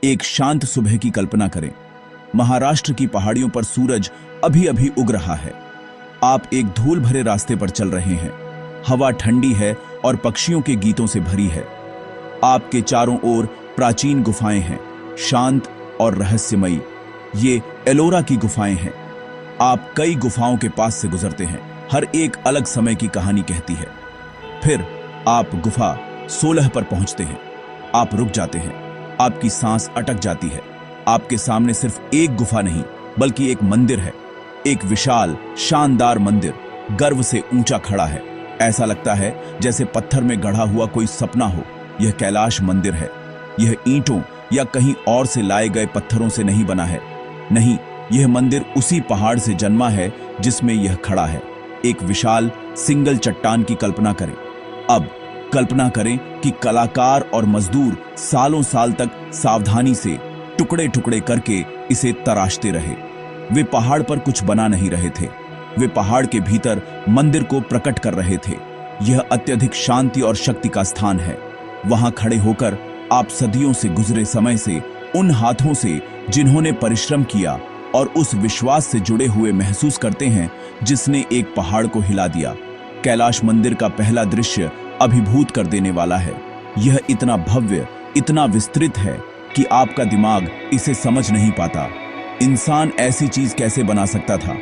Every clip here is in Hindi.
एक शांत सुबह की कल्पना करें। महाराष्ट्र की पहाड़ियों पर सूरज अभी अभी उग रहा है। आप एक धूल भरे रास्ते पर चल रहे हैं। हवा ठंडी है और पक्षियों के गीतों से भरी है। आपके चारों ओर प्राचीन गुफाएं हैं, शांत और रहस्यमयी। ये एलोरा की गुफाएं हैं। आप कई गुफाओं के पास से गुजरते हैं, हर एक अलग समय की कहानी कहती है। फिर आप गुफा 16 पर पहुंचते हैं। आप रुक जाते हैं, आपकी सांस अटक जाती है। आपके सामने सिर्फ एक गुफा नहीं, बल्कि एक मंदिर है। एक विशाल शानदार मंदिर, गर्व से ऊंचा खड़ा है। ऐसा लगता है जैसे पत्थर में गढ़ा हुआ कोई सपना हो। यह कैलाश मंदिर है। यह ईंटों या कहीं और से लाए गए पत्थरों से नहीं बना है। नहीं, यह मंदिर उसी पहाड़ से जन्मा है जिसमें यह खड़ा है। एक विशाल सिंगल चट्टान की कल्पना करें। अब कल्पना करें कि कलाकार और मजदूर सालों साल तक सावधानी से टुकड़े टुकड़े करके इसे तराशते रहे। वे पहाड़ पर कुछ बना नहीं रहे थे, वे पहाड़ के भीतर मंदिर को प्रकट कर रहे थे। यह अत्यधिक शांति और शक्ति का स्थान है। वहां खड़े होकर आप सदियों से गुजरे समय से, उन हाथों से जिन्होंने परिश्रम किया और उस विश्वास से जुड़े हुए महसूस करते हैं जिसने एक पहाड़ को हिला दिया। कैलाश मंदिर का पहला दृश्य अभिभूत कर देने वाला है। यह इतना भव्य, इतना विस्तृत है कि आपका दिमाग इसे समझ नहीं पाता। इंसान ऐसी चीज कैसे बना सकता था?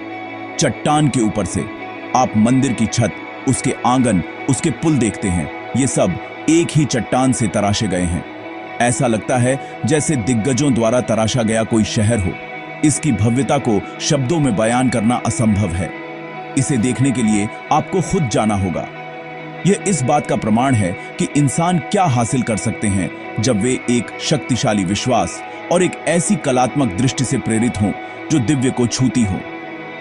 चट्टान के ऊपर से आप मंदिर की छत, उसके आंगन, उसके पुल देखते हैं। ये सब एक ही चट्टान से तराशे गए हैं। ऐसा लगता है जैसे दिग्गजों द्वारा तराशा गया कोई शहर हो। इसकी भव्यता को शब्दों में बयान करना असंभव है। इसे देखने के लिए आपको खुद जाना होगा। यह इस बात का प्रमाण है कि इंसान क्या हासिल कर सकते हैं जब वे एक शक्तिशाली विश्वास और एक ऐसी कलात्मक दृष्टि से प्रेरित हों जो दिव्य को छूती हो।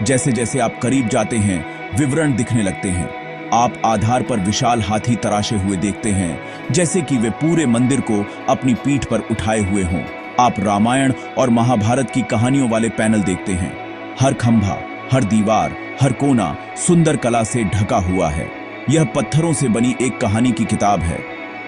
जैसे जैसे आप करीब जाते हैं, विवरण दिखने लगते हैं। आप आधार पर विशाल हाथी तराशे हुए देखते हैं, जैसे कि वे पूरे मंदिर को अपनी पीठ पर उठाए हुए हों। आप रामायण और महाभारत की कहानियों वाले पैनल देखते हैं। हर खंभा, हर दीवार, हर कोना सुंदर कला से ढका हुआ है। यह पत्थरों से बनी एक कहानी की किताब है।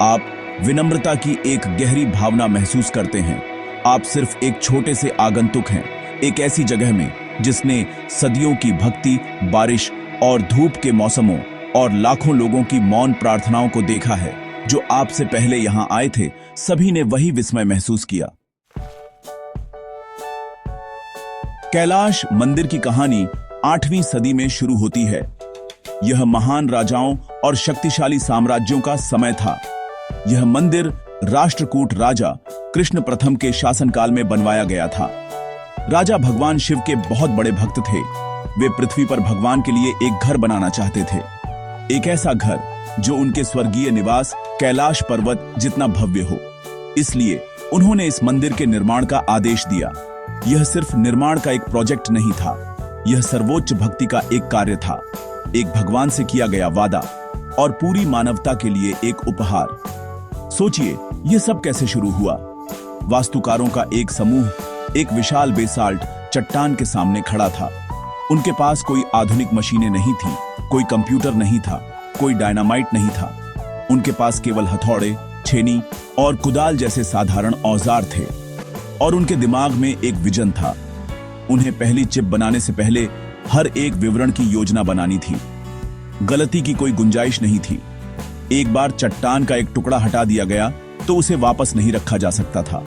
आप विनम्रता की एक गहरी भावना महसूस करते हैं। आप सिर्फ एक छोटे से आगंतुक हैं, एक ऐसी जगह में जिसने सदियों की भक्ति, बारिश और धूप के मौसमों और लाखों लोगों की मौन प्रार्थनाओं को देखा है। जो आपसे पहले यहां आए थे, सभी ने वही विस्मय महसूस किया। कैलाश मंदिर की कहानी 8वीं सदी में शुरू होती है। यह महान राजाओं और शक्तिशाली साम्राज्यों का समय था। यह मंदिर राष्ट्रकूट राजा कृष्ण प्रथम के शासनकाल में बनवाया गया था। राजा भगवान शिव के बहुत बड़े भक्त थे। वे पृथ्वी पर भगवान के लिए एक घर बनाना चाहते थे, एक ऐसा घर जो उनके स्वर्गीय निवास कैलाश पर्वत जितना भव्य हो। इसलिए उन्होंने इस मंदिर के निर्माण का आदेश दिया। यह सिर्फ निर्माण का एक प्रोजेक्ट नहीं था, यह सर्वोच्च भक्ति का एक कार्य था, एक भगवान से किया गया वादा और पूरी मानवता के लिए एक उपहार। सोचिए, यह सब कैसे शुरू हुआ। वास्तुकारों का एक समूह एक विशाल बेसाल्ट चट्टान के सामने खड़ा था। उनके पास कोई आधुनिक मशीनें नहीं थी, कोई कंप्यूटर नहीं था, कोई डायनामाइट नहीं था। उनके पास केवल हथौड़े, छेनी और कुदाल जैसे साधारण औजार थे। और उनके दिमाग में एक विजन था। उन्हें पहली चिप बनाने से पहले हर एक विवरण की योजना बनानी थी। गलती की कोई गुंजाइश नहीं थी। एक बार चट्टान का एक टुकड़ा हटा दिया गया तो उसे वापस नहीं रखा जा सकता था।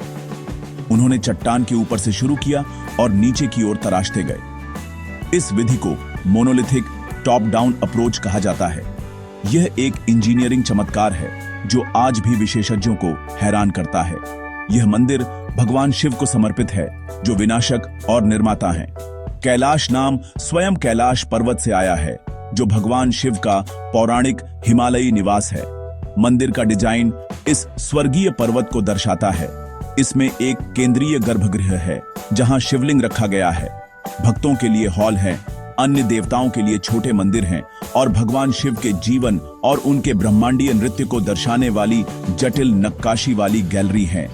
उन्होंने चट्टान के ऊपर से शुरू किया और नीचे की ओर तराशते गए। इस विधि को मोनोलिथिक टॉप डाउन अप्रोच कहा जाता है। यह एक इंजीनियरिंग चमत्कार है जो आज भी विशेषज्ञों को हैरान करता है। यह मंदिर भगवान शिव को समर्पित है, जो विनाशक और निर्माता हैं। कैलाश नाम स्वयं कैलाश पर्वत से आया है, जो भगवान शिव का पौराणिक हिमालयी निवास है। मंदिर का डिजाइन इस स्वर्गीय पर्वत को दर्शाता है। इसमें एक केंद्रीय गर्भगृह है जहां शिवलिंग रखा गया है। भक्तों के लिए हॉल है, अन्य देवताओं के लिए छोटे मंदिर हैं और भगवान शिव के जीवन और उनके ब्रह्मांडीय नृत्य को दर्शाने वाली जटिल नक्काशी वाली गैलरी है।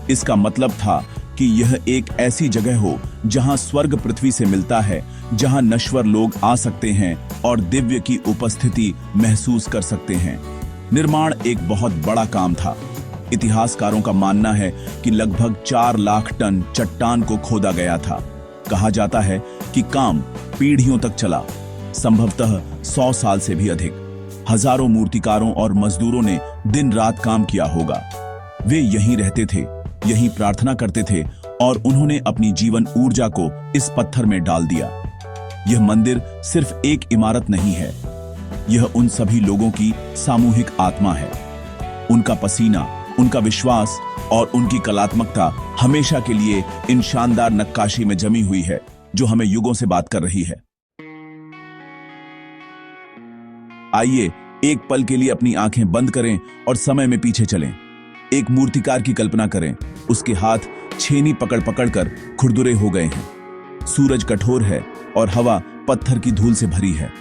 इसका मतलब था कि यह एक ऐसी जगह हो जहां स्वर्ग पृथ्वी से मिलता है, जहां नश्वर लोग आ सकते हैं और दिव्य की उपस्थिति महसूस कर सकते हैं। निर्माण एक बहुत बड़ा काम था। इतिहासकारों का मानना है कि लगभग 4 लाख टन चट्टान को खोदा गया था। कहा जाता है कि काम पीढ़ियों तक चला, संभवतः 100 साल से भी अधिक। हजारों मूर्तिकारों और मजदूरों ने दिन रात काम किया होगा। वे यहीं रहते थे, यहीं प्रार्थना करते थे और उन्होंने अपनी जीवन ऊर्जा को इस पत्थर में डाल दिया। यह मंदिर सिर्फ एक इमारत नहीं है, यह उन सभी लोगों की सामूहिक आत्मा है। उनका पसीना, उनका विश्वास और उनकी कलात्मकता हमेशा के लिए इन शानदार नक्काशी में जमी हुई है जो हमें युगों से बात कर रही है। आइए एक पल के लिए अपनी आंखें बंद करें और समय में पीछे चलें। एक मूर्तिकार की कल्पना करें। उसके हाथ छेनी पकड़ पकड़ कर खुरदुरे हो गए हैं। सूरज कठोर है और हवा पत्थर की धूल से भरी है।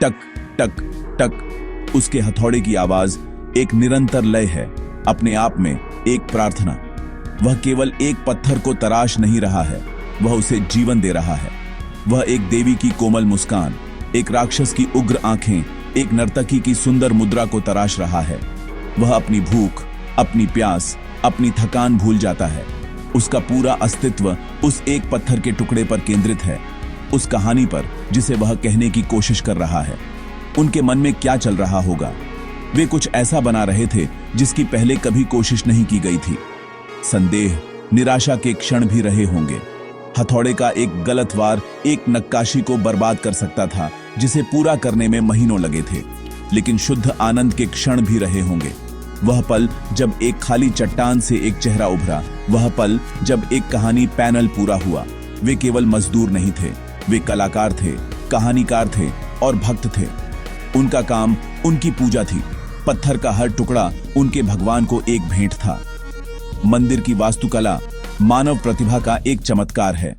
टक टक टक उसके हथौड़े की आवाज एक निरंतर लय है, अपने आप में एक प्रार्थना। वह केवल एक पत्थर को तराश नहीं रहा है, वह उसे जीवन दे रहा है। वह एक देवी की कोमल मुस्कान, एक राक्षस की उग्र आंखें, एक नर्तकी की सुंदर मुद्रा को तराश रहा है। वह अपनी भूख, अपनी प्यास, अपनी थकान भूल जाता है। उसका पूरा अस्तित्व उस एक पत्थर के टुकड़े पर केंद्रित है, उस कहानी पर जिसे वह कहने की कोशिश कर रहा है। उनके मन में क्या चल रहा होगा? वे कुछ ऐसा बना रहे थे जिसकी पहले कभी कोशिश नहीं की गई थी। संदेह, निराशा के क्षण भी रहे होंगे। हथौड़े का एक गलत वार एक नक्काशी को बर्बाद कर सकता था जिसे पूरा करने में महीनों लगे थे। लेकिन शुद्ध आनंद के क्षण भी रहे होंगे। वह पल जब एक खाली चट्टान से एक चेहरा उभरा, वह पल जब एक कहानी पैनल पूरा हुआ। वे केवल मजदूर नहीं थे, वे कलाकार थे, कहानीकार थे और भक्त थे। उनका काम उनकी पूजा थी। पत्थर का हर टुकड़ा उनके भगवान को एक भेंट था। मंदिर की वास्तुकला मानव प्रतिभा का एक चमत्कार है।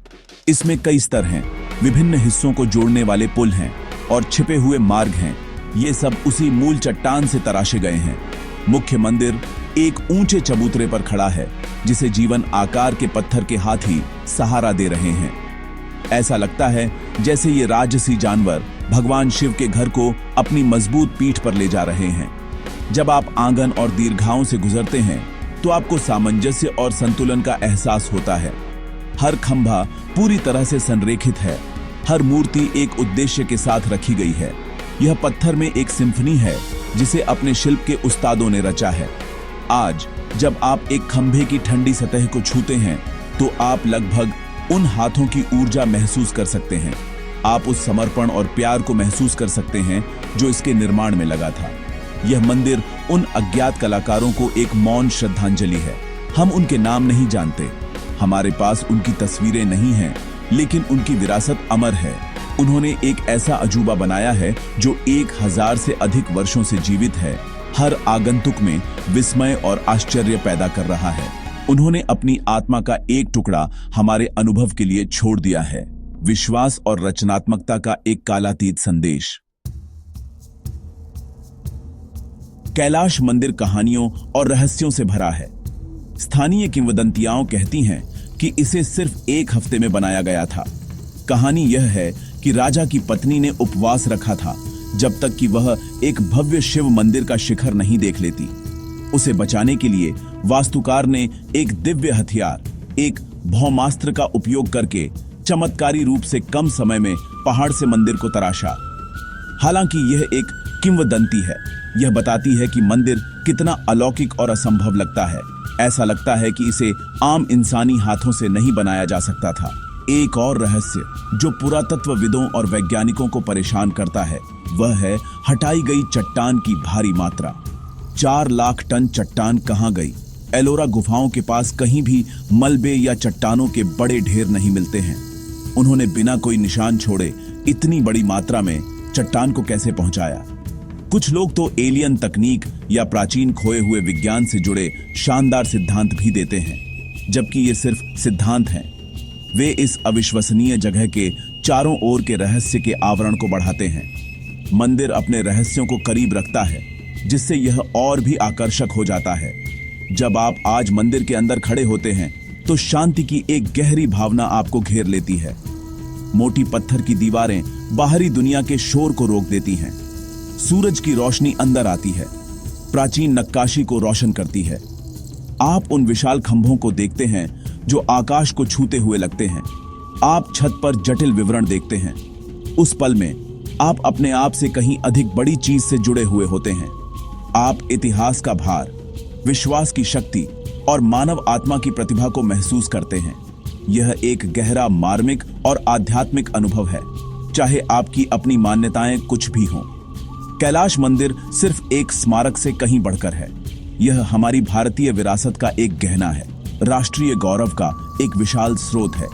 इसमें कई स्तर हैं, विभिन्न हिस्सों को जोड़ने वाले पुल हैं और छिपे हुए मार्ग हैं। ये सब उसी मूल चट्टान से तराशे गए हैं। मुख्य मंदिर एक ऊंचे चबूतरे पर खड़ा है जिसे जीवन आकार के पत्थर के हाथी सहारा दे रहे हैं। ऐसा लगता है जैसे ये राजसी जानवर भगवान शिव के घर को अपनी मजबूत पीठ पर ले जा रहे हैं। जब आप आंगन और दीर्घाओं से गुजरते हैं तो आपको सामंजस्य और संतुलन का एहसास होता है। हर खंभा पूरी तरह से संरेखित है, हर मूर्ति एक उद्देश्य के साथ रखी गई है। यह पत्थर में एक सिम्फनी है जिसे अपने शिल्प के उस्तादों ने रचा है। आज जब आप एक खंभे की ठंडी सतह को छूते हैं तो आप लगभग उन हाथों की ऊर्जा महसूस कर सकते हैं। आप उस समर्पण और प्यार को महसूस कर सकते हैं जो इसके निर्माण में लगा था। यह मंदिर उन अज्ञात कलाकारों को एक मौन श्रद्धांजलि है। हम उनके नाम नहीं जानते, हमारे पास उनकी तस्वीरें नहीं हैं, लेकिन उनकी विरासत अमर है। उन्होंने एक ऐसा अजूबा बनाया है जो 1000 से अधिक वर्षों से जीवित है, हर आगंतुक में विस्मय और आश्चर्य पैदा कर रहा है। उन्होंने अपनी आत्मा का एक टुकड़ा हमारे अनुभव के लिए छोड़ दिया है, विश्वास और रचनात्मकता का एक कालातीत संदेश। कैलाश मंदिर कहानियों और रहस्यों से भरा है। स्थानीय किंवदंतियां कहती हैं कि इसे सिर्फ 1 हफ्ते में बनाया गया था। कहानी यह है कि राजा की पत्नी ने उपवास रखा था जब तक कि वह एक भव्य शिव मंदिर का शिखर नहीं देख लेती। उसे बचाने के लिए वास्तुकार ने एक दिव्य हथियार, एक भौमास्त्र का उपयोग करके चमत्कारी रूप से कम समय में पहाड़ से मंदिर को तराशा। हालांकि यह एक किंवदंती है, यह बताती है कि मंदिर कितना अलौकिक और असंभव लगता है। ऐसा लगता है कि इसे आम इंसानी हाथों से नहीं बनाया जा सकता था। एक और रहस्य जो पुरातत्वविदों और वैज्ञानिकों को परेशान करता है वह है हटाई गई चट्टान की भारी मात्रा। 4 लाख टन चट्टान कहां गई? एलोरा गुफाओं के पास कहीं भी मलबे या चट्टानों के बड़े ढेर नहीं मिलते हैं। उन्होंने बिना कोई निशान छोड़े इतनी बड़ी मात्रा में चट्टान को कैसे पहुंचाया? कुछ लोग तो एलियन तकनीक या प्राचीन खोए हुए विज्ञान से जुड़े शानदार सिद्धांत भी देते हैं, जबकि ये सिर्फ सिद्धांत हैं। वे इस अविश्वसनीय जगह के चारों ओर के रहस्य के आवरण को बढ़ाते हैं। मंदिर अपने रहस्यों को करीब रखता है, जिससे यह और भी आकर्षक हो जाता है। जब आप आज मंदिर के अंदर खड़े होते हैं तो शांति की एक गहरी भावना आपको घेर लेती है। मोटी पत्थर की दीवारें बाहरी दुनिया के शोर को रोक देती हैं। सूरज की रोशनी अंदर आती है, प्राचीन नक्काशी को रोशन करती है। आप उन विशाल खंभों को देखते हैं जो आकाश को छूते हुए लगते हैं। आप छत पर जटिल विवरण देखते हैं। उस पल में आप अपने आप से कहीं अधिक बड़ी चीज से जुड़े हुए होते हैं। आप इतिहास का भार, विश्वास की शक्ति और मानव आत्मा की प्रतिभा को महसूस करते हैं। यह एक गहरा मार्मिक और आध्यात्मिक अनुभव है, चाहे आपकी अपनी मान्यताएं कुछ भी हों। कैलाश मंदिर सिर्फ एक स्मारक से कहीं बढ़कर है। यह हमारी भारतीय विरासत का एक गहना है, राष्ट्रीय गौरव का एक विशाल स्रोत है।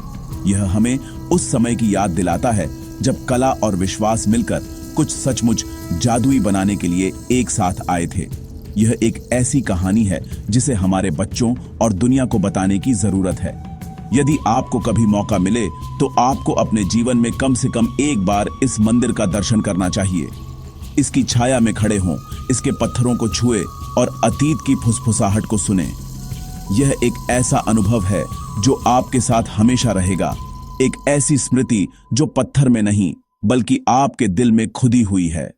यह हमें उस समय की याद दिलाता है जब कला और विश्वास मिलकर कुछ सचमुच जादुई बनाने के लिए एक साथ आए थे। यह एक ऐसी कहानी है जिसे हमारे बच्चों और दुनिया को बताने की जरूरत है। यदि आपको कभी मौका मिले तो आपको अपने जीवन में कम से कम एक बार इस मंदिर का दर्शन करना चाहिए। इसकी छाया में खड़े हों, इसके पत्थरों को छुए और अतीत की फुसफुसाहट को सुने। यह एक ऐसा अनुभव है जो आपके साथ हमेशा रहेगा, एक ऐसी स्मृति जो पत्थर में नहीं बल्कि आपके दिल में खुदी हुई है।